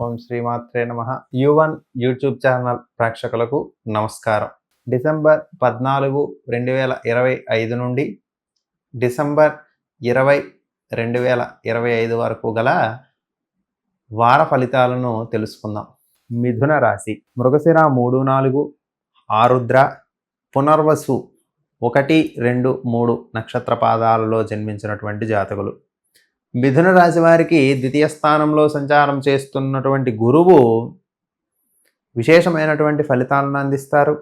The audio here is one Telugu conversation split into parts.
ఓం శ్రీమాత్రే నమః. యు1 యూట్యూబ్ ఛానల్ ప్రేక్షకులకు నమస్కారం. డిసెంబర్ 14, 2025 నుండి డిసెంబర్ 20, 2025 వరకు గల వార ఫలితాలను తెలుసుకుందాం. మిథున రాశి మృగశిర 3, 4, ఆరుద్ర, పునర్వసు 1, 2, 3 నక్షత్ర పాదాలలో జన్మించినటువంటి జాతకులు. మిథున రాశి వారికి ద్వితీయ స్థానంలో సంచారం చేస్తున్నటువంటి గురువు విశేషమైనటువంటి ఫలితాలను అందిస్తారు.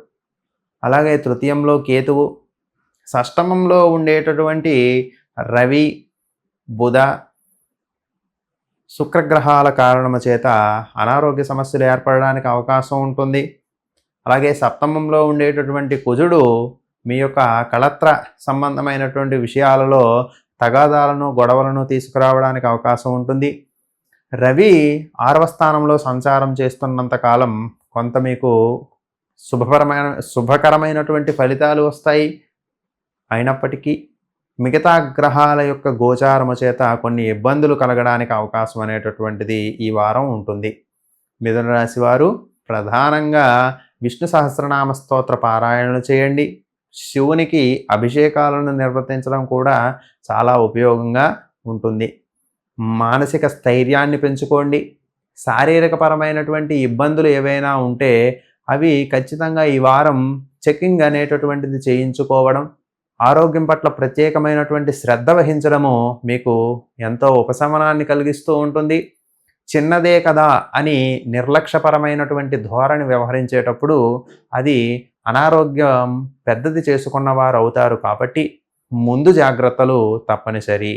అలాగే తృతీయంలో కేతువు, షష్టమంలో ఉండేటటువంటి రవి, బుధ, శుక్రగ్రహాల కారణము చేత అనారోగ్య సమస్యలు ఏర్పడడానికి అవకాశం ఉంటుంది. అలాగే సప్తమంలో ఉండేటటువంటి కుజుడు మీ యొక్క కళత్ర సంబంధమైనటువంటి విషయాలలో తగాదాలను, గొడవలను తీసుకురావడానికి అవకాశం ఉంటుంది. రవి 6వ స్థానంలో సంచారం చేస్తున్నంతకాలం కొంత మీకు శుభకరమైనటువంటి ఫలితాలు వస్తాయి. అయినప్పటికీ మిగతా గ్రహాల యొక్క గోచారము చేత కొన్ని ఇబ్బందులు కలగడానికి అవకాశం అనేటటువంటిది ఈ వారం ఉంటుంది. మిథున రాశి వారు ప్రధానంగా విష్ణు సహస్రనామ స్తోత్ర పారాయణలు చేయండి. శివునికి అభిషేకాలను నిర్వర్తించడం కూడా చాలా ఉపయోగంగా ఉంటుంది. మానసిక స్థైర్యాన్ని పెంచుకోండి. శారీరకపరమైనటువంటి ఇబ్బందులు ఏవైనా ఉంటే అవి ఖచ్చితంగా ఈ వారం చెకింగ్ అనేటటువంటిది చేయించుకోవడం, ఆరోగ్యం పట్ల ప్రత్యేకమైనటువంటి శ్రద్ధ వహించడము మీకు ఎంతో ఉపశమనాన్ని కలిగిస్తూ ఉంటుంది. చిన్నదే కదా అని నిర్లక్ష్యపరమైనటువంటి ధోరణి వ్యవహరించేటప్పుడు అది అనారోగ్యం పెద్దది చేసుకున్న వారు అవుతారు. కాబట్టి ముందు జాగ్రత్తలు తప్పనిసరి.